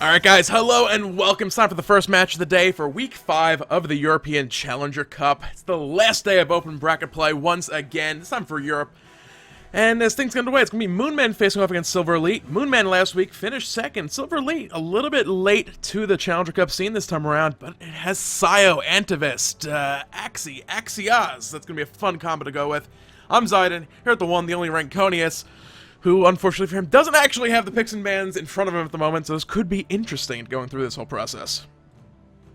Alright guys, hello and welcome. It's time for the first match of the day for Week 5 of the European Challenger Cup. It's the last day of open bracket play once again. It's time for Europe. And as things get underway, it's going to be MoonMen facing off against Silver Elite. MoonMen last week finished second. Silver Elite a little bit late to the Challenger Cup scene this time around, but it has Sayo, Antivist, Axiaz. That's going to be a fun combo to go with. I'm Poseidon, here at the one, the only Xbalqnue, who, unfortunately for him, doesn't actually have the picks and bans in front of him at the moment, so this could be interesting going through this whole process.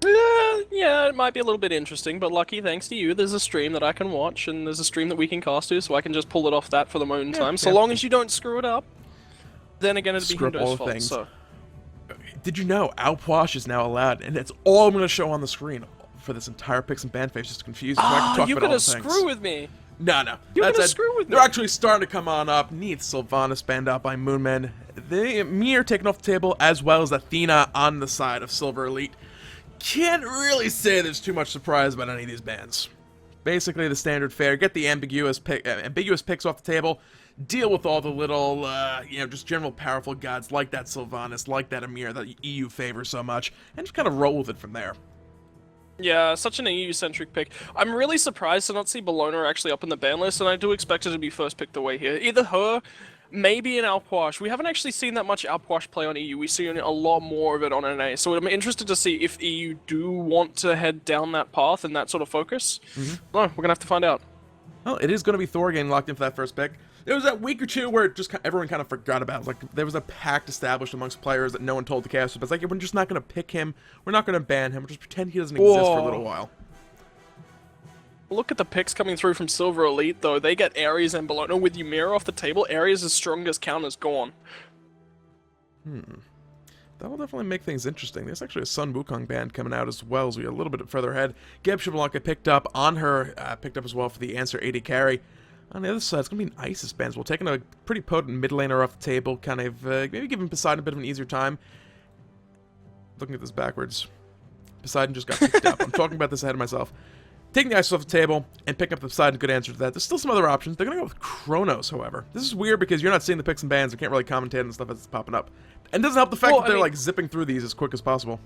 Yeah, it might be a little bit interesting, but lucky thanks to you, there's a stream that I can watch, and there's a stream that we can cast to, so I can just pull it off that for the moment in time. So long as you don't screw it up, then again it'd be Hindo's fault, so... Did you know Outwash is now allowed, and it's all I'm going to show on the screen for this entire picks and ban phase, just to confuse you, so I can talk you're about all gonna the things. screw with me! No. You're gonna screw with me! They're actually starting to come on up. Neath Sylvanas banned out by MoonMen. The Mir taken off the table, as well as Athena on the side of Silver Elite. Can't really say there's too much surprise about any of these bans. Basically the standard fare. Get the ambiguous picks off the table. Deal with all the little, just general powerful gods like that Sylvanas, like that Amir that the EU favors so much, and just kind of roll with it from there. Yeah, such an EU-centric pick. I'm really surprised to not see Bellona actually up in the ban list, and I do expect her to be first picked away here. Either her, maybe an Alpwash. We haven't actually seen that much Alpwash play on EU. We've seen a lot more of it on NA, so I'm interested to see if EU do want to head down that path and that sort of focus. No, we're gonna have to find out. Well, it is going to be Thor getting locked in for that first pick. There was that week or two where everyone kind of forgot about it. Like, there was a pact established amongst players that no one told the casters, but it's like, we're just not going to pick him, we're not going to ban him, we'll just pretend he doesn't exist for a little while. Look at the picks coming through from Silver Elite, though. They get Ares and Bellona with Ymir off the table. Ares' strongest counter's gone. That will definitely make things interesting. There's actually a Sun Wukong band coming out as well, as we get a little bit further ahead. Geb Xbalqnue picked up, Anhur picked up as well for the Answer 80 carry. On the other side, it's going to be an Isis band as well, taking a pretty potent mid laner off the table, kind of maybe giving Poseidon a bit of an easier time. Looking at this backwards, Poseidon just got picked up. I'm talking about this ahead of myself. Taking the Isis off the table and picking up the Poseidon, good answer to that. There's still some other options. They're going to go with Chornos, however. This is weird because you're not seeing the picks and bans. You can't really commentate on stuff as it's popping up. And it doesn't help the fact that they're like zipping through these as quick as possible.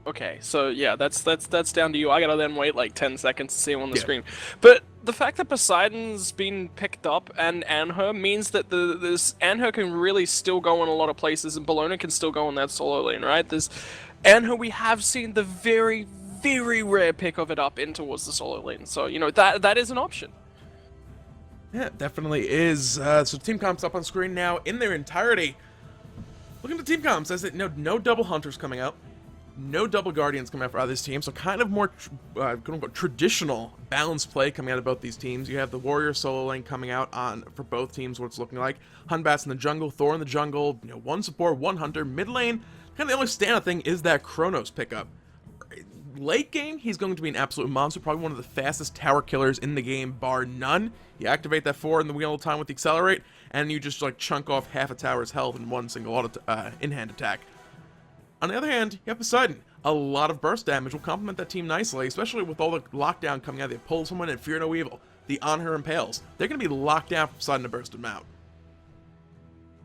Okay, so yeah, that's down to you. I gotta then wait like 10 seconds to see him on the screen. But the fact that Poseidon's been picked up and Anhur means that this Anhur can really still go in a lot of places, and Bellona can still go in that solo lane, right? There's Anhur, we have seen the very, very rare pick of it up in towards the solo lane, so you know that is an option. Yeah, it definitely is. So team comps up on screen now in their entirety. Looking at the team comps, as no double hunters coming out. No double Guardians coming out for either team, so kind of more traditional balanced play coming out of both these teams. You have the Warrior solo lane coming out for both teams, what it's looking like. Batz in the jungle, Thor in the jungle, one support, one hunter. Mid lane, kind of the only standout thing is that Chornos pickup. Late game, he's going to be an absolute monster, probably one of the fastest tower killers in the game, bar none. You activate that 4 in the wheel of time with the accelerate, and you just like chunk off half a tower's health in one single in-hand attack. On the other hand, you have Poseidon. A lot of burst damage will complement that team nicely, especially with all the lockdown coming out. They pull someone and fear no evil. The Anhur impales. They're going to be locked down for Poseidon to burst them out.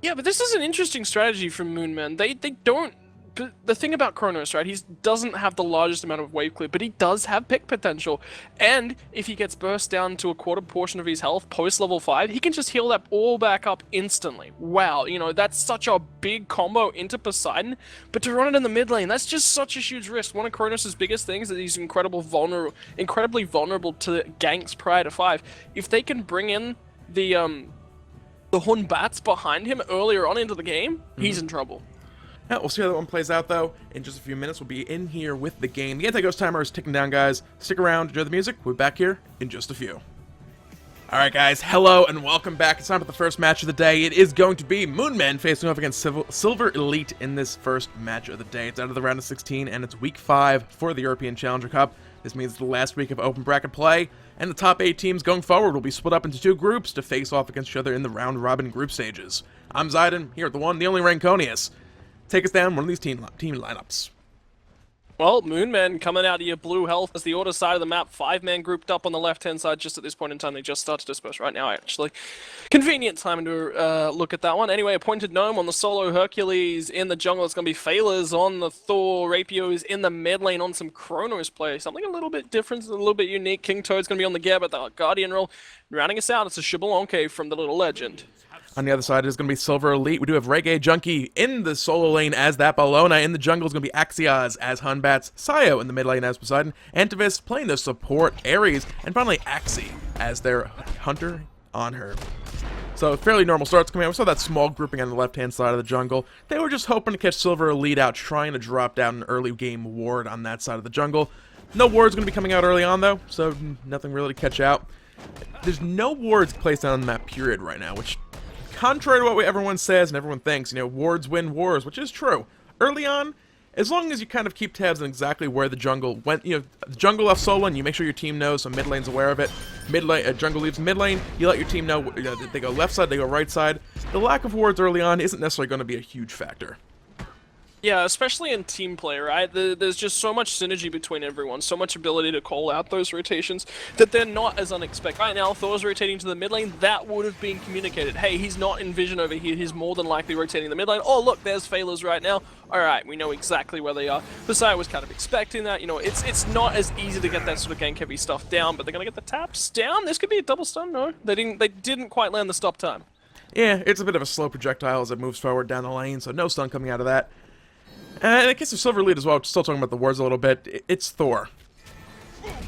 Yeah, but this is an interesting strategy from MoonMen. They don't... But the thing about Chornos, right, he doesn't have the largest amount of wave clear, but he does have pick potential. And if he gets burst down to a quarter portion of his health post level 5, he can just heal that all back up instantly. Wow, that's such a big combo into Poseidon, but to run it in the mid lane, that's just such a huge risk. One of Chornos' biggest things is that he's incredibly vulnerable to ganks prior to 5. If they can bring in the Hun Batz behind him earlier on into the game, he's in trouble. Yeah, we'll see how that one plays out, though. In just a few minutes, we'll be in here with the game. The anti-ghost timer is ticking down, guys. Stick around, enjoy the music. We'll be back here in just a few. Alright, guys, hello and welcome back. It's time for the first match of the day. It is going to be MoonMen facing off against Silver Elite in this first match of the day. It's out of the round of 16, and it's week 5 for the European Challenger Cup. This means the last week of open bracket play, and the top 8 teams going forward will be split up into 2 groups to face off against each other in the round-robin group stages. I'm Poseidon, here at the one, the only Xbalqnue. Take us down one of these team lineups. Well, MoonMen coming out of your blue health as the order side of the map. 5-man grouped up on the left-hand side just at this point in time. They just start to disperse right now, actually. Convenient time to look at that one. Anyway, Appointed Gnome on the solo Hercules. In the jungle, it's going to be Phalas on the Thor. Rapios in the mid lane on some Chronos play. Something a little bit different, a little bit unique. King Toad's going to be on the Geb at the Guardian role. Rounding us out, it's a Xbalqnue from the Little Legend. On the other side is going to be Silver Elite. We do have Reggae Junkie in the solo lane as that Bellona. In the jungle is going to be Axios as Batz. Sayo in the mid lane as Poseidon. Antivist playing the support Ares. And finally Axie as their hunter Anhur. So fairly normal starts coming out. We saw that small grouping on the left-hand side of the jungle. They were just hoping to catch Silver Elite out, trying to drop down an early game ward on that side of the jungle. No wards going to be coming out early on, though, so nothing really to catch out. There's no wards placed on the map, period, right now, which, contrary to what everyone says and everyone thinks, wards win wars, which is true. Early on, as long as you kind of keep tabs on exactly where the jungle went, the jungle left solo and you make sure your team knows, so mid lane's aware of it. Mid lane, jungle leaves mid lane, you let your team know, they go left side, they go right side. The lack of wards early on isn't necessarily going to be a huge factor. Yeah, especially in team play, right? There's just so much synergy between everyone, so much ability to call out those rotations that they're not as unexpected. Right now, Thor's rotating to the mid lane. That would have been communicated. Hey, he's not in vision over here. He's more than likely rotating the mid lane. Oh, look, there's Phalas right now. All right, we know exactly where they are. Poseidon was kind of expecting that. It's not as easy to get that sort of gank-heavy stuff down, but they're going to get the taps down. This could be a double stun. No, they didn't quite land the stop time. Yeah, it's a bit of a slow projectile as it moves forward down the lane, so no stun coming out of that. And in the case of Silver Elite as well, still talking about the wards a little bit, it's Thor.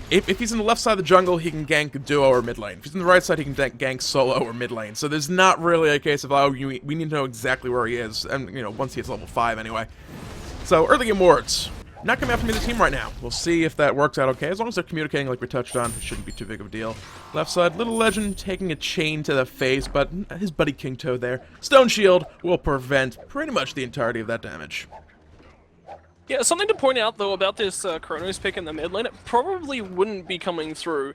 If he's in the left side of the jungle, he can gank duo or mid lane. If he's in the right side, he can gank solo or mid lane. So there's not really a case of, oh, we need to know exactly where he is, and, once he hits level 5 anyway. So, early game wards. Not coming out from either team right now. We'll see if that works out okay. As long as they're communicating like we touched on, it shouldn't be too big of a deal. Left side, Little Legend taking a chain to the face, but his buddy King Toad there. Stone Shield will prevent pretty much the entirety of that damage. Yeah, something to point out, though, about this Chronos pick in the mid lane, it probably wouldn't be coming through,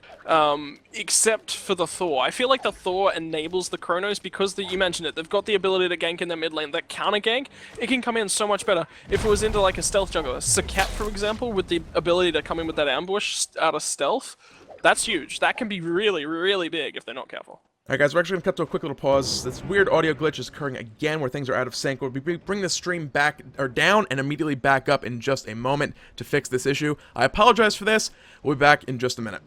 except for the Thor. I feel like the Thor enables the Chronos because, you mentioned it, they've got the ability to gank in their mid lane. That counter gank, it can come in so much better. If it was into, like, a stealth jungle, a Sakat, for example, with the ability to come in with that ambush out of stealth, that's huge. That can be really, really big if they're not careful. Alright guys, we're actually going to cut to a quick little pause. This weird audio glitch is occurring again where things are out of sync. We'll bring the stream back, or down, and immediately back up in just a moment to fix this issue. I apologize for this. We'll be back in just a minute.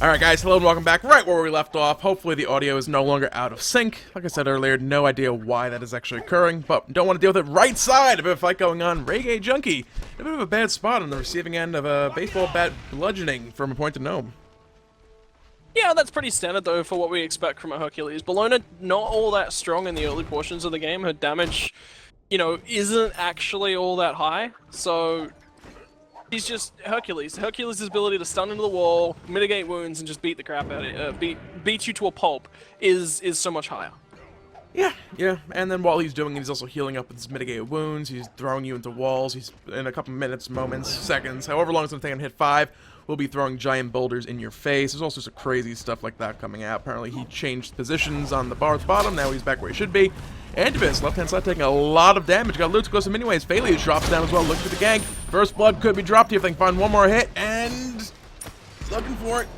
Alright guys, hello and welcome back right where we left off. Hopefully the audio is no longer out of sync. Like I said earlier, no idea why that is actually occurring, but don't want to deal with it. Right side, a bit of a fight going on. Reggae Junkie, a bit of a bad spot on the receiving end of a baseball bat bludgeoning from Appointed Gnome. Yeah, that's pretty standard, though, for what we expect from a Hercules. Bellona, not all that strong in the early portions of the game. Her damage, isn't actually all that high. So, she's just Hercules. Hercules' ability to stun into the wall, mitigate wounds, and just beat the crap out of it, beat you to a pulp is so much higher. Yeah, and then while he's doing it, he's also healing up with his mitigated wounds, he's throwing you into walls, he's, in a couple minutes, moments, seconds, however long it's going to take him to hit 5, will be throwing giant boulders in your face. There's also some crazy stuff like that coming out. Apparently he changed positions on the bar's bottom, now he's back where he should be. Antivist, left-hand side, taking a lot of damage. Got loot to go some anyways. Phalius drops down as well, looking for the gank. First blood could be dropped here if they can find one more hit, and looking for it.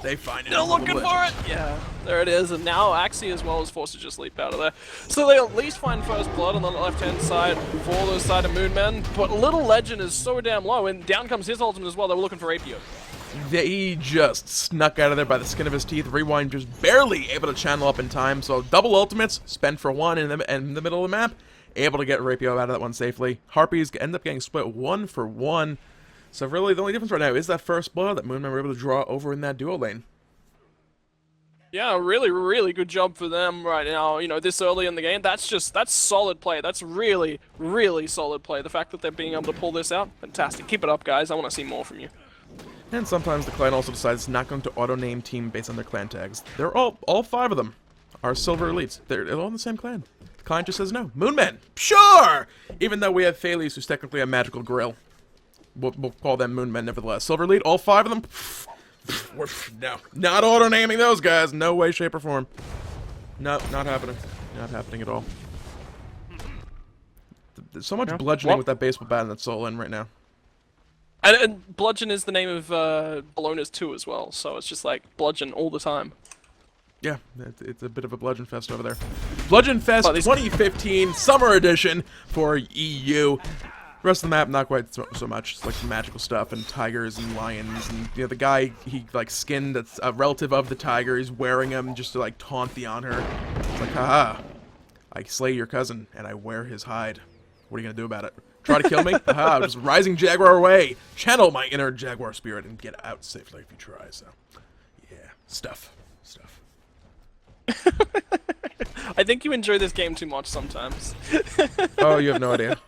They find it. They're looking for it! Yeah, there it is. And now Axie as well is forced to just leap out of there. So they at least find first blood on the left-hand side for the side of MoonMen. But Little Legend is so damn low, and down comes his ultimate as well. They were looking for Rapio. He just snuck out of there by the skin of his teeth. Rewind just barely able to channel up in time. So double ultimates, spend for one in the middle of the map. Able to get Rapio out of that one safely. Harpies end up getting split 1 for 1. So really, the only difference right now is that first blood that MoonMen were able to draw over in that duo lane. Yeah, really, really good job for them right now. This early in the game, that's solid play. That's really, really solid play. The fact that they're being able to pull this out, fantastic. Keep it up, guys. I want to see more from you. And sometimes the clan also decides it's not going to auto-name team based on their clan tags. They're all 5 of them are Silver Elites. They're all in the same clan. The clan just says no. MoonMen, sure! Even though we have Phalius, who's technically a magical grill. We'll call them MoonMen nevertheless. Silver Elite, all 5 of them? No. Not auto-naming those guys. No way, shape, or form. No, not happening. Not happening at all. There's so much Yeah. bludgeoning Well- with that baseball bat and that soul in right now. And Bludgeon is the name of Bellona's too as well, so it's just like Bludgeon all the time. Yeah, it's a bit of a bludgeon fest over there. Bludgeon Fest But these- 2015 Summer Edition for EU. The rest of the map, not quite so much. It's like some magical stuff and tigers and lions and, you know, the guy, he like skinned that's a relative of the tiger. He's wearing him just to like taunt the Anhur. It's like, haha, I slay your cousin and I wear his hide. What are you gonna do about it? Try to kill me? Haha, just rising jaguar away. Channel my inner jaguar spirit and get out safely if you try. So, yeah, stuff. I think you enjoy this game too much sometimes. Oh, you have no idea.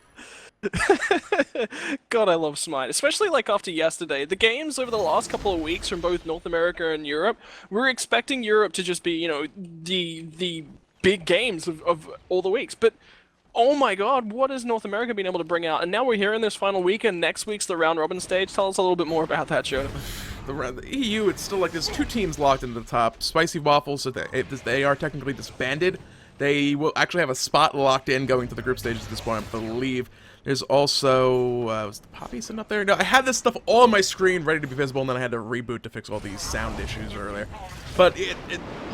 God, I love Smite, especially like after yesterday. The games over the last couple of weeks from both North America and Europe, we're expecting Europe to just be, you know, the big games of all the weeks. But oh my God, what has North America been able to bring out? And now we're here in this final week, and next week's the round robin stage. Tell us a little bit more about that, Joe. The EU, it's still like there's two teams locked into the top. Spicy Waffles, so they are technically disbanded. They will actually have a spot locked in going to the group stages at this point, I believe. There's also, was the Poppy sitting up there? No, I had this stuff all on my screen ready to be visible, and then I had to reboot to fix all these sound issues earlier. But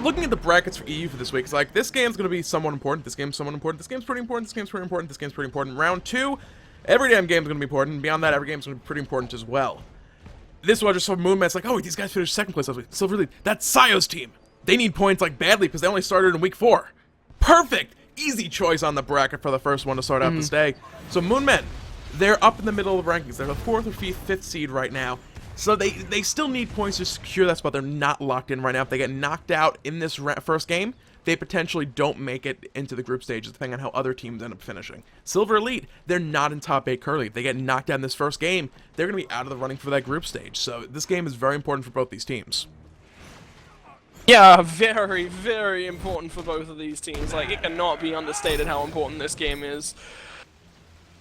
looking at the brackets for EU for this week, it's like, this game's going to be somewhat important, this game's somewhat important, this game's pretty important, this game's pretty important, this game's pretty important. Round 2, every damn game's going to be important, and beyond that, every game's going to be pretty important as well. This one, I just saw MoonMen, it's like, oh, wait, these guys finished second place last week. Silver Elite, that's Sayo's team. They need points, like, badly, because they only started in week 4. Perfect! Easy choice on the bracket for the first one to start out this day. So MoonMen, they're up in the middle of the rankings. They're the 4th or 5th seed right now. So they still need points to secure that spot. They're not locked in right now. If they get knocked out in this first game, they potentially don't make it into the group stages, depending on how other teams end up finishing. Silver Elite, they're not in top 8 currently. If they get knocked out in this first game, they're going to be out of the running for that group stage. So this game is very important for both these teams. Yeah, very, very important for both of these teams. Like, it cannot be understated how important this game is.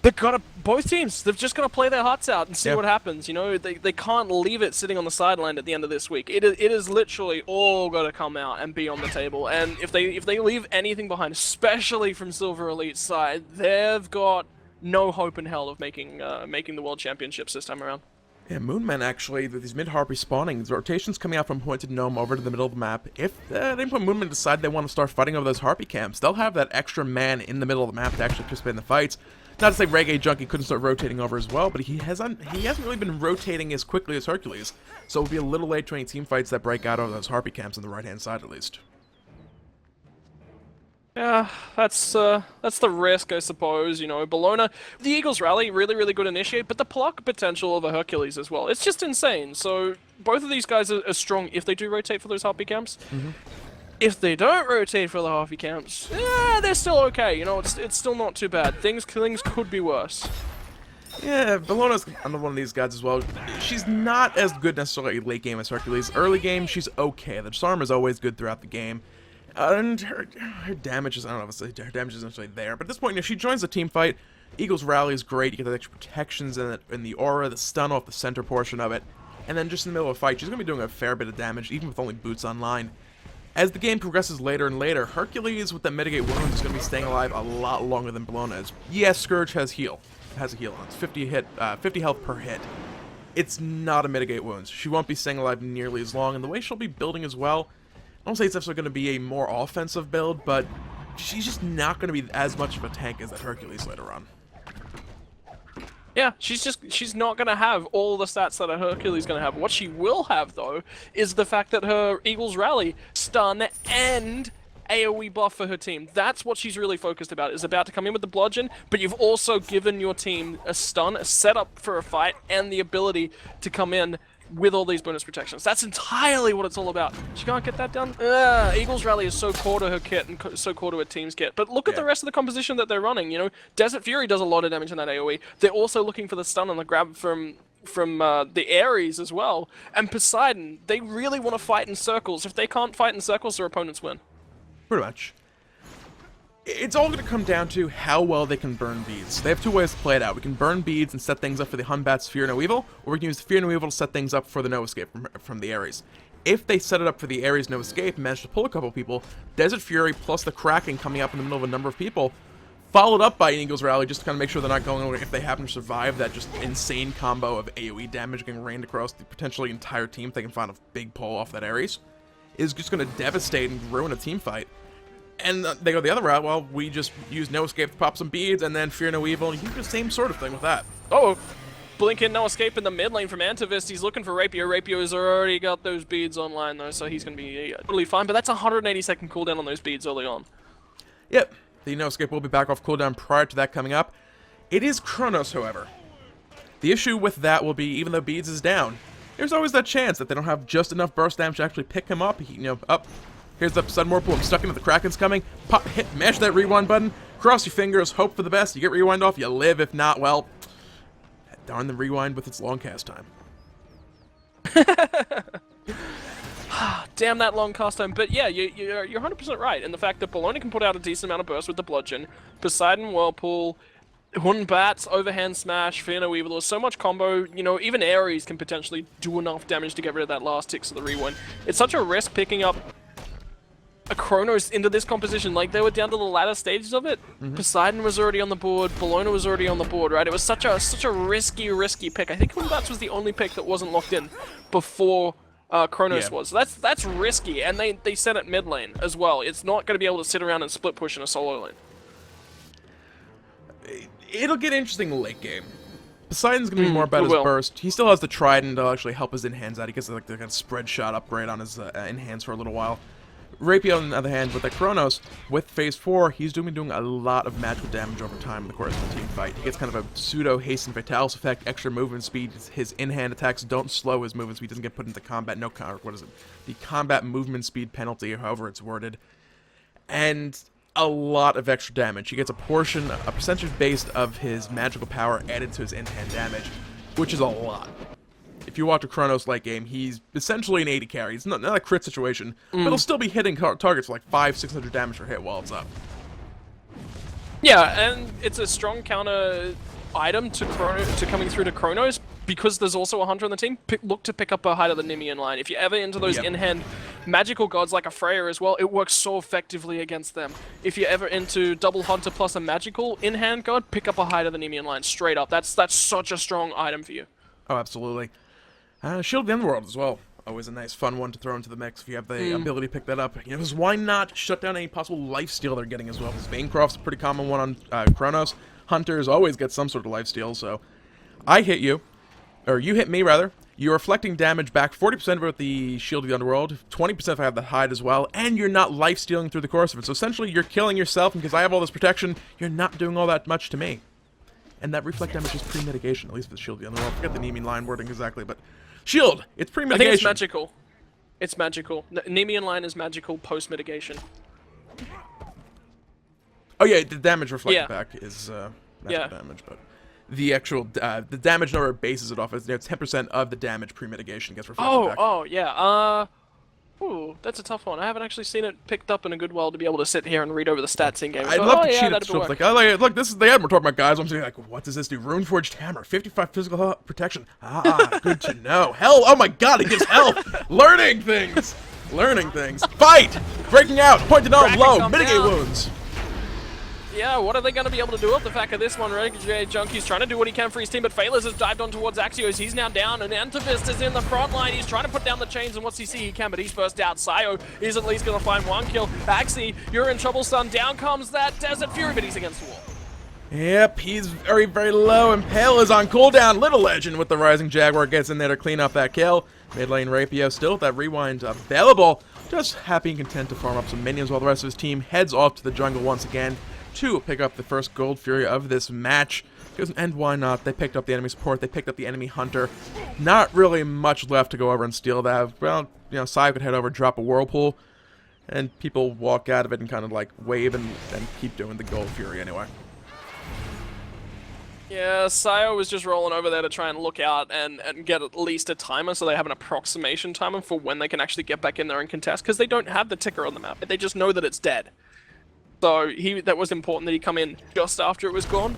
Both teams, they've just got to play their hearts out and see what happens, you know? They can't leave it sitting on the sideline at the end of this week. It is literally all got to come out and be on the table. And if they leave anything behind, especially from Silver Elite's side, they've got no hope in hell of making the World Championships this time around. Yeah, MoonMen actually, with these mid-harpy spawning, the rotations coming out from Pointed Gnome over to the middle of the map. If at any point MoonMen decide they want to start fighting over those harpy camps, they'll have that extra man in the middle of the map to actually participate in the fights. Not to say Reggae Junkie couldn't start rotating over as well, but he hasn't really been rotating as quickly as Hercules, so it'll be a little late to any team fights that break out over those harpy camps on the right-hand side at least. Yeah, that's the risk, I suppose. You know, Bellona, the Eagles rally, really, really good initiate, but the pluck potential of a Hercules as well. It's just insane. So both of these guys are strong if they do rotate for those harpy camps. If they don't rotate for the harpy camps, they're still okay. You know, it's still not too bad. Things could be worse. Yeah, Bellona's another one of these guys as well. She's not as good necessarily late game as Hercules. Early game, she's okay. The disarm is always good throughout the game. And her damage is, I don't know if her damage isn't necessarily there, but at this point, you know, she joins the team fight. Eagles rally is great. You get the extra protections in the aura, the stun off the center portion of it. And then just in the middle of a fight, she's going to be doing a fair bit of damage, even with only boots online. As the game progresses later and later, Hercules with that mitigate wounds is going to be staying alive a lot longer than Bellona is. Yes, Scourge has a heal on. It's 50 health per hit. It's not a mitigate wounds. She won't be staying alive nearly as long, and the way she'll be building as well, I don't say it's necessarily going to be a more offensive build, but she's just not going to be as much of a tank as that Hercules later on. Yeah, she's not going to have all the stats that a Hercules is going to have. What she will have, though, is the fact that her Eagles rally, stun, and AoE buff for her team. That's what she's really focused about. Is about to come in with the bludgeon, but you've also given your team a stun, a setup for a fight, and the ability to come in with all these bonus protections. That's entirely what it's all about. She can't get that done. Eagles Rally is so core to her kit and so core to her team's kit. But look at the rest of the composition that they're running. You know, Desert Fury does a lot of damage in that AoE. They're also looking for the stun and the grab from the Ares as well. And Poseidon, they really want to fight in circles. If they can't fight in circles, their opponents win. Pretty much. It's all going to come down to how well they can burn beads. They have two ways to play it out. We can burn beads and set things up for the Batz Fear No Evil, or we can use the Fear No Evil to set things up for the No Escape from the Ares. If they set it up for the Ares No Escape and manage to pull a couple people, Desert Fury plus the Kraken coming up in the middle of a number of people, followed up by an Eagles Rally just to kind of make sure they're not going away if they happen to survive that just insane combo of AoE damage getting rained across the potentially entire team if they can find a big pull off that Ares, is just going to devastate and ruin a team fight. And they go the other route, well, we just use No Escape to pop some beads, and then Fear No Evil, and you do the same sort of thing with that. Oh, Blink in, No Escape in the mid lane from Antivist. He's looking for Rapier. Rapier's already got those beads online, though, so he's going to be totally fine. But that's a 180-second cooldown on those beads early on. Yep, the No Escape will be back off cooldown prior to that coming up. It is Chornos, however. The issue with that will be, even though beads is down, there's always that chance that they don't have just enough burst damage to actually pick him up. Up. Here's the sudden whirlpool. I'm stuck into the Kraken's coming. Pop, hit, mash that rewind button. Cross your fingers. Hope for the best. You get rewind off. You live. If not, well, darn the rewind with its long cast time. Damn that long cast time. But yeah, you're 100% right. And the fact that Bellona can put out a decent amount of burst with the bludgeon, Poseidon, whirlpool, Batz, overhand smash, Fear No Evil. There's so much combo. You know, even Ares can potentially do enough damage to get rid of that last ticks of the rewind. It's such a risk picking up a Chornos into this composition. Like, they were down to the latter stages of it. Poseidon was already on the board, Bellona was already on the board, right? It was such a risky pick. I think Batz was the only pick that wasn't locked in before Chornos was. So that's risky, and they set it mid lane as well. It's not going to be able to sit around and split push in a solo lane. It'll get interesting late game. Poseidon's going to be more about his burst. He still has the Trident to actually help his in-hands out. He gets like the kind of spread shot upgrade on his in-hands for a little while. Rapier, on the other hand, with the Chornos, with Phase 4, he's doing a lot of magical damage over time in the course of the team fight. He gets kind of a pseudo-hasten Fatalis effect, extra movement speed. His in-hand attacks don't slow his movement speed. He doesn't get put into combat, the combat movement speed penalty, or however it's worded. And a lot of extra damage. He gets a percentage based of his magical power added to his in-hand damage, which is a lot. If you watch a Chornos late game, he's essentially an 80 carry. It's not a crit situation, but he'll still be hitting targets for like 500-600 damage per hit while it's up. Yeah, and it's a strong counter item to coming through to Chornos, because there's also a Hunter on the team. Look to pick up a Height of the Nemean line. If you're ever into those in-hand magical gods like a Freya as well, it works so effectively against them. If you're ever into double Hunter plus a magical in-hand god, pick up a Height of the Nemean line straight up. That's such a strong item for you. Oh, absolutely. Shield of the Underworld as well. Always a nice, fun one to throw into the mix if you have the ability to pick that up. You know, why not shut down any possible lifesteal they're getting as well? Because Vayncroft's a pretty common one on Chornos. Hunters always get some sort of lifesteal, so I hit you, or you hit me rather. You're reflecting damage back 40% of it with the Shield of the Underworld, 20% if I have the hide as well, and you're not lifestealing through the course of it. So essentially, you're killing yourself, and because I have all this protection, you're not doing all that much to me. And that reflect damage is pre-mitigation, at least with the Shield of the Underworld. I forget the Nemean line wording exactly, but Shield, it's pre-mitigation. I think it's magical. It's magical. Nemean line is magical post-mitigation. Oh yeah, the damage reflected back is natural damage, but the actual the damage number bases it off as 10% of the damage pre-mitigation gets reflected back. Oh yeah. Ooh, that's a tough one. I haven't actually seen it picked up in a good while to be able to sit here and read over the stats in game. I'd love to cheat it. So like, look, this is the ad we're talking about, guys. I'm saying like, what does this do? Runeforged Hammer, 55 physical protection. Good to know. Hell, oh my God, it gives health. Learning things. Fight. Breaking out. Pointed on low. Mitigate wounds. Yeah, what are they going to be able to do up the fact of this one? Renegade Junkie's trying to do what he can for his team, but Phalas has dived on towards Axios. He's now down, and Antivist is in the front line. He's trying to put down the chains, and what's he see? He can, but he's first out. Sayo is at least going to find one kill. Axie, you're in trouble, son. Down comes that Desert Fury, but he's against the wall. Yep, he's very, very low, and Pale is on cooldown. Little Legend with the Rising Jaguar gets in there to clean up that kill. Mid lane Rapio still with that rewind available. Just happy and content to farm up some minions while the rest of his team heads off to the jungle once again to pick up the first Gold Fury of this match. And why not? They picked up the enemy support. They picked up the enemy Hunter. Not really much left to go over and steal that. Well, you know, Sai could head over, drop a Whirlpool, and people walk out of it and kind of like wave and keep doing the Gold Fury anyway. Yeah, Sayo was just rolling over there to try and look out and get at least a timer so they have an approximation timer for when they can actually get back in there and contest, because they don't have the ticker on the map. They just know that it's dead. So that was important that he come in just after it was gone.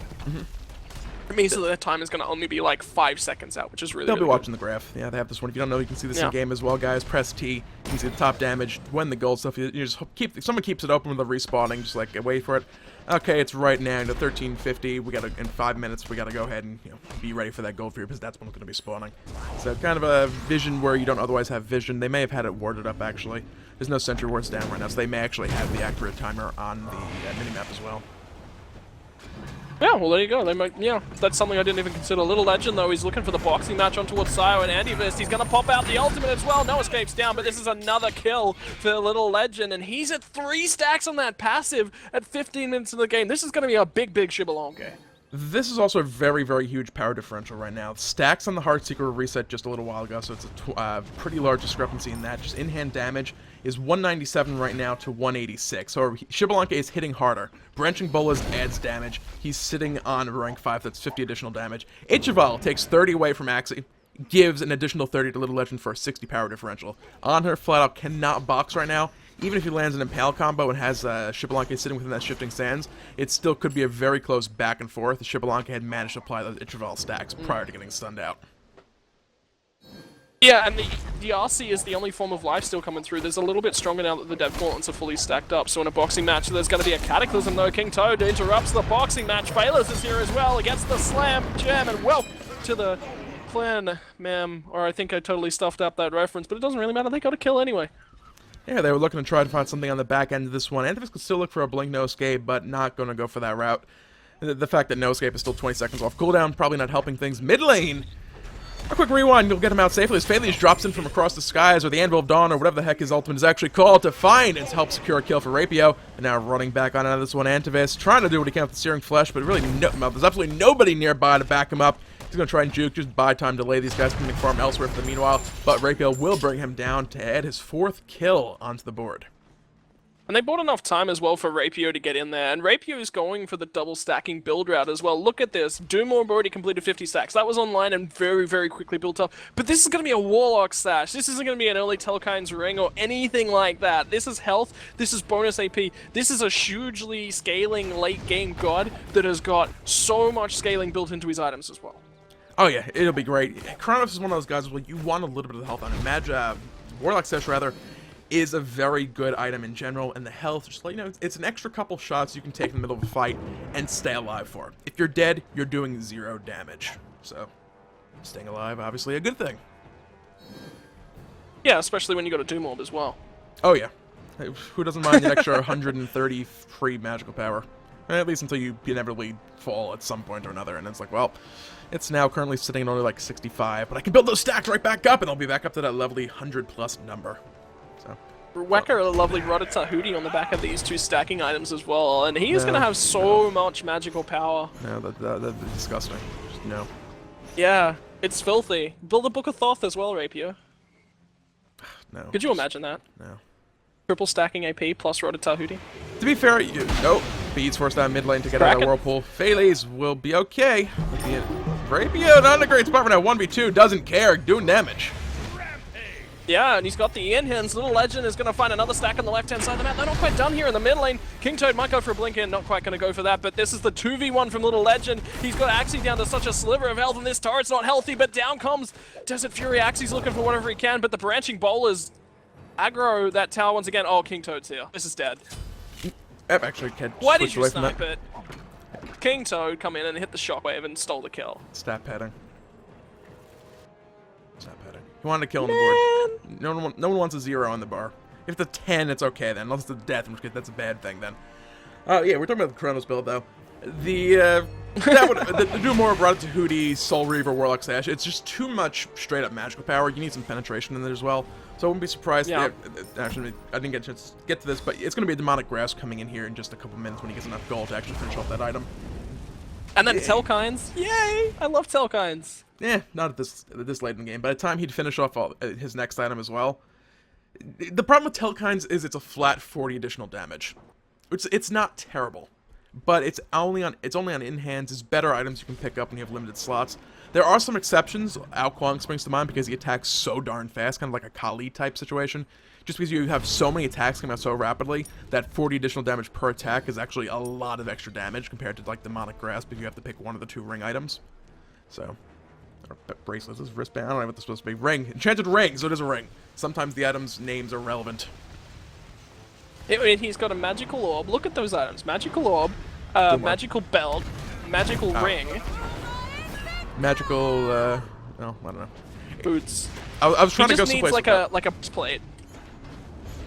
It means that their time is going to only be like 5 seconds out, which is really They'll be really watching the graph. Yeah, they have this one. If you don't know, you can see this in game as well, guys. Press T. You can see the top damage. When the gold stuff, you just keep. If someone keeps it open with the respawning, just like wait for it. Okay, it's right now to 1350. We gotta in 5 minutes. We gotta go ahead and be ready for that gold for you because that's when it's gonna be spawning. So kind of a vision where you don't otherwise have vision. They may have had it warded up actually. There's no sentry wards down right now, so they may actually have the accurate timer on the minimap as well. Yeah, well, there you go. They might, that's something I didn't even consider. Little Legend, though, he's looking for the boxing match on towards Sayo and Antivist. He's going to pop out the ultimate as well. No escapes down, but this is another kill for Little Legend, and he's at 3 stacks on that passive at 15 minutes of the game. This is going to be a big, big Xbalqnue. This is also a very, very huge power differential right now. Stacks on the Heartseeker were reset just a little while ago, so it's a pretty large discrepancy in that. Just in-hand damage is 197 right now to 186. So Xbalqnue is hitting harder. Branching Bolas adds damage. He's sitting on rank 5, that's 50 additional damage. Ichival takes 30 away from Axie, gives an additional 30 to Little Legend for a 60 power differential. Anhur flat out cannot box right now. Even if he lands an Impale combo and has Xbalqnue sitting within that Shifting Sands, it still could be a very close back and forth. Xbalqnue had managed to apply those Ichival stacks prior to getting stunned out. Yeah, and the RC is the only form of life still coming through. There's a little bit stronger now that the Dev Gauntlets are fully stacked up. So in a boxing match, there's going to be a Cataclysm, though. King Toad interrupts the boxing match. Bayless is here as well against the Slam Jam, and well to the clan, ma'am. Or I think I totally stuffed up that reference, but it doesn't really matter. They got a kill anyway. Yeah, they were looking to try to find something on the back end of this one. Antivist could still look for a blink no escape, but not going to go for that route. The fact that no escape is still 20 seconds off cooldown, probably not helping things. Mid lane, a quick rewind, you'll get him out safely as Phalees drops in from across the skies, or the Anvil of Dawn, or whatever the heck his ultimate is actually called, to find and help secure a kill for Rapio. And now running back on out of this one, Antivist, trying to do what he can with the Searing Flesh, but really there's absolutely nobody nearby to back him up. He's going to try and juke, just buy time, delay these guys coming farm elsewhere for the meanwhile, but Rapio will bring him down to add his 4th kill onto the board. And they bought enough time as well for Rapio to get in there, and Rapio is going for the double stacking build route as well. Look at this, Doomorb already completed 50 stacks. That was online and very, very quickly built up. But this is going to be a Warlock stash. This isn't going to be an early Telkine's Ring or anything like that. This is health, this is bonus AP, this is a hugely scaling late game god that has got so much scaling built into his items as well. Oh yeah, it'll be great. Chornos is one of those guys where you want a little bit of the health on him. Warlock stash rather, is a very good item in general, and the health, just like, it's an extra couple shots you can take in the middle of a fight and stay alive for. If you're dead, you're doing 0 damage. So, staying alive, obviously a good thing. Yeah, especially when you got a Doom Orb as well. Oh yeah. Who doesn't mind the extra 130 free magical power? At least until you inevitably fall at some point or another, and it's like, well, it's now currently sitting at only like 65, but I can build those stacks right back up, and I'll be back up to that lovely 100+ number. So, Whacker a lovely Rodita Hootie on the back of these 2 stacking items as well, and he is going to have so much magical power. No, that's disgusting. Just no. Yeah, it's filthy. Build a Book of Thoth as well, Rapier. No. Could you imagine that? No. Triple stacking AP plus Rodita Hootie. To be fair, Beads forced down mid lane to get out of the Whirlpool. Phalees will be okay. Rapio, not in a great spot right now. 1v2, doesn't care, doing damage. Yeah, and he's got the in-hands. Little Legend is going to find another stack on the left-hand side of the map. They're not quite done here in the mid lane. King Toad might go for a blink in, not quite going to go for that, but this is the 2v1 from Little Legend. He's got Axie down to such a sliver of health, and this turret's not healthy, but down comes Desert Fury. Axie's looking for whatever he can, but the branching bowlers aggro that tower once again. Oh, King Toad's here. This is dead. I've actually can't. Why did you snipe it? King Toad come in and hit the shockwave and stole the kill. Stat padding. Stat padding. He wanted to kill on the board. No one wants a 0 on the bar. If it's a 10, it's okay then. Unless it's a death, in which case that's a bad thing then. Yeah, we're talking about the Chornos build though. The Doomorb brought it to Hootie, Soul Reaver, Warlock Sash. It's just too much straight up magical power. You need some penetration in there as well. So I wouldn't be surprised. Yeah. Actually, I didn't get a chance to get to this, but it's going to be a Demonic Grasp coming in here in just a couple minutes when he gets enough gold to actually finish off that item. And then Telkines. Yay! I love Telkines. Yeah, not at this late in the game. By the time he'd finish off his next item as well. The problem with Telkines is it's a flat 40 additional damage. It's not terrible. but it's only on in hands. It's better items you can pick up when you have limited slots. There are some exceptions. Xbalqnue springs to mind because he attacks so darn fast, kind of like a Kali type situation. Just because you have so many attacks coming out so rapidly that 40 additional damage per attack is actually a lot of extra damage compared to like Demonic Grasp if you have to pick one of the 2 ring items. So, bracelets, is wristband. I don't know what this is supposed to be. Ring, enchanted ring. So it is a ring. Sometimes the items' names are relevant. I mean, he's got a magical orb. Look at those items: magical orb, magical belt, magical ring, magical. I don't know. Boots. I was trying to go someplace. He just needs like a breastplate,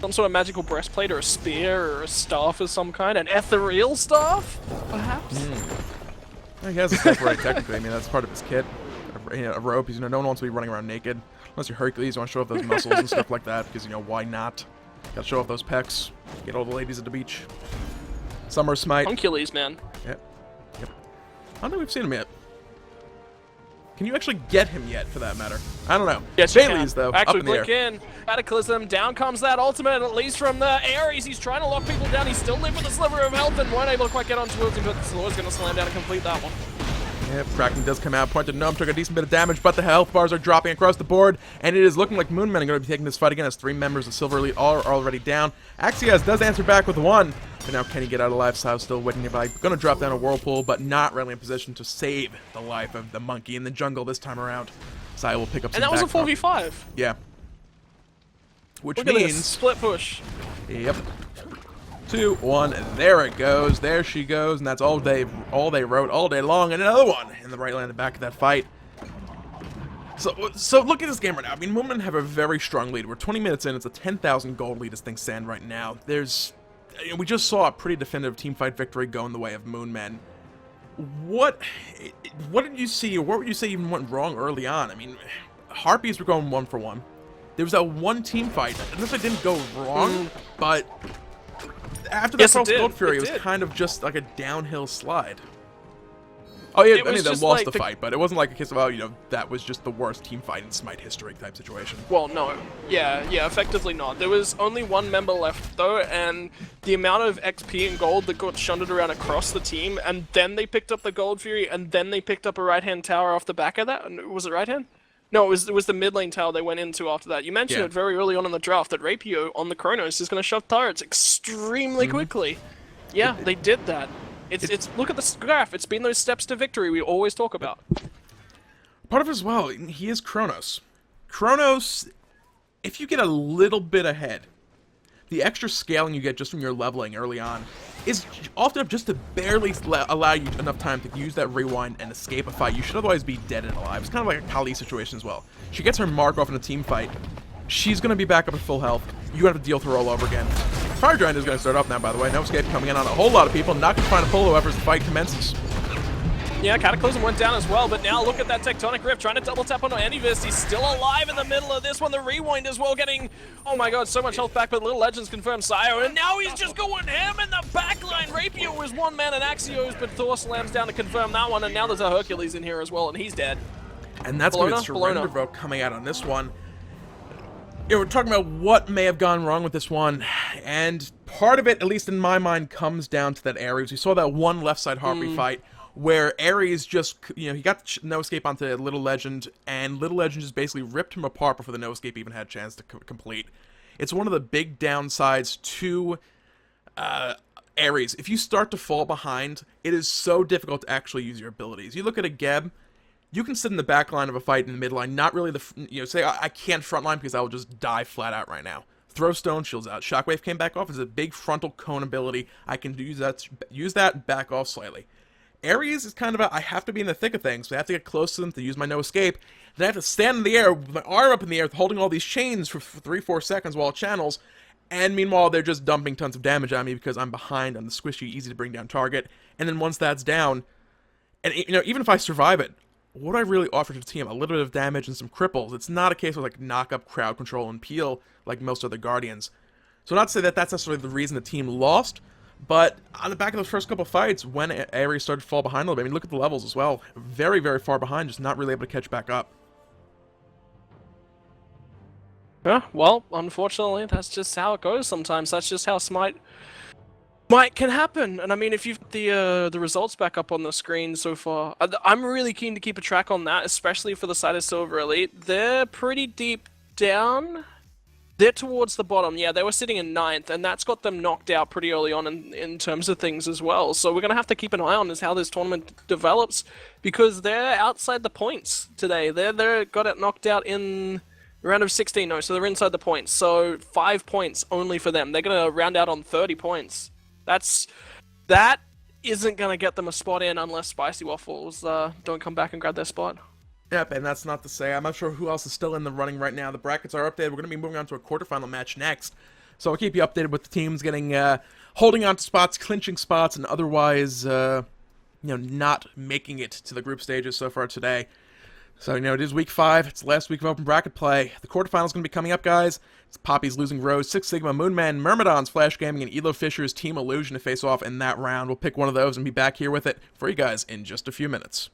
some sort of magical breastplate, or a spear, or a staff of some kind, an ethereal staff, perhaps. He has a stuff right, technically. I mean, that's part of his kit. A rope. No one wants to be running around naked. Unless you're Hercules, you want to show off those muscles and stuff like that, because, why not? Gotta show off those pecs. Get all the ladies at the beach. Summer Smite. Hercules, man. Yep. I don't think we've seen him yet. Can you actually get him yet, for that matter? I don't know. Yes, Bailey's, though, actually, up in the air. click in. Cataclysm. Down comes that ultimate, at least from the Ares. He's trying to lock people down. He's still living with a sliver of health and weren't able to quite get on towards him, but Thor's going to slam down and complete that one. Yep, Kraken does come out. Pointed Gnome took a decent bit of damage, but the health bars are dropping across the board, and it is looking like MoonMen are going to be taking this fight again as 3 members of Silver Elite are already down. Axios does answer back with 1, but now can he get out alive? So still waiting nearby. Going to drop down a Whirlpool, but not really in position to save the life of the monkey in the jungle this time around. Sai will pick up some And that was a back 4v5. Yeah. Which Look at means... this. Split push. Yep. 2, 1, and there it goes. There she goes, and that's all they wrote all day long. And another one in the right lane, the back of that fight. So look at this game right now. I mean, MoonMen have a very strong lead. We're 20 minutes in. It's a 10,000 gold lead as things stand right now. We just saw a pretty definitive teamfight victory go in the way of MoonMen. What did you see, or what would you say even went wrong early on? I mean, Harpies were going 1 for 1. There was that one team fight. I don't know if it didn't go wrong, but after that false Gold Fury, it was kind of just like a downhill slide. Oh yeah, I mean, they lost the fight, but it wasn't like a case of, that was just the worst team fight in Smite history type situation. Well, no. Yeah, effectively not. There was only 1 member left, though, and the amount of XP and gold that got shunted around across the team, and then they picked up the Gold Fury, and then they picked up a right-hand tower off the back of that. Was it right-hand? No, it was the mid lane tower they went into after that. You mentioned it very early on in the draft that Rapio on the Chornos is going to shove turrets extremely quickly. Yeah, they did that. It's look at this graph. It's been those steps to victory we always talk about. Part of it as well, he is Chornos. Chornos, if you get a little bit ahead, the extra scaling you get just from your leveling early on is often enough just to barely allow you enough time to use that rewind and escape a fight. You should otherwise be dead and alive. It's kind of like a Kali situation as well. She gets her mark off in a team fight. She's going to be back up at full health. You have to deal with her all over again. Fire Giant is going to start off now, by the way. No escape coming in on a whole lot of people. Not going to find a pull, however, as the fight commences. Yeah, Cataclysm went down as well, but now look at that Tectonic Rift trying to double tap on Anivis. He's still alive in the middle of this one. The rewind as well getting, oh my god, so much health back, but Little Legends confirmed Sayo, and now he's just going ham in the backline. Rapio was 1 man and Axios, but Thor slams down to confirm that one, and now there's a Hercules in here as well, and he's dead. And that's going to be Surrender Vote coming out on this one. We're talking about what may have gone wrong with this one, and part of it, at least in my mind, comes down to that Ares. We saw that one left side Harpy fight, where Ares just, he got no escape onto Little Legend, and Little Legend just basically ripped him apart before the no escape even had a chance to complete. It's one of the big downsides to Ares. If you start to fall behind, it is so difficult to actually use your abilities. You look at a Geb, you can sit in the back line of a fight in the mid line, not really say, I can't front line because I will just die flat out right now. Throw stone shields out. Shockwave came back off as a big frontal cone ability. I can use that, back off slightly. Ares is kind of I have to be in the thick of things, so I have to get close to them to use my no escape. Then I have to stand in the air with my arm up in the air, holding all these chains for 3-4 seconds while it channels, and meanwhile they're just dumping tons of damage on me because I'm behind on the squishy, easy to bring down target. And then once that's down, and even if I survive it, what do I really offer to the team? A little bit of damage and some cripples. It's not a case of like knock up, crowd control, and peel like most other Guardians. So not to say that that's necessarily the reason the team lost, but on the back of those first couple fights, when Ares started to fall behind a little bit, I mean, look at the levels as well. Very, very far behind, just not really able to catch back up. Yeah, well, unfortunately, that's just how it goes sometimes. That's just how Smite Can happen, and I mean, if you've got the results back up on the screen so far, I'm really keen to keep a track on that, especially for the side of Silver Elite. They're pretty deep down. They're towards the bottom. Yeah, they were sitting in ninth, and that's got them knocked out pretty early on in terms of things as well. So we're gonna have to keep an eye on how this tournament develops, because they're outside the points today. They're got it knocked out in round of 16. No, so they're inside the points. So 5 points only for them. They're gonna round out on 30 points. That isn't gonna get them a spot in unless Spicy Waffles don't come back and grab their spot. Yep, and that's not to say I'm not sure who else is still in the running right now. The brackets are updated. We're going to be moving on to a quarterfinal match next, so I'll keep you updated with the teams getting holding on to spots, clinching spots, and otherwise not making it to the group stages so far today. So it is week 5. It's the last week of open bracket play. The quarterfinals going to be coming up, guys. It's Poppy's Losing Rose, Six Sigma, MoonMen, Myrmidon's Flash Gaming, and Elo Fisher's Team Illusion to face off in that round. We'll pick one of those and be back here with it for you guys in just a few minutes.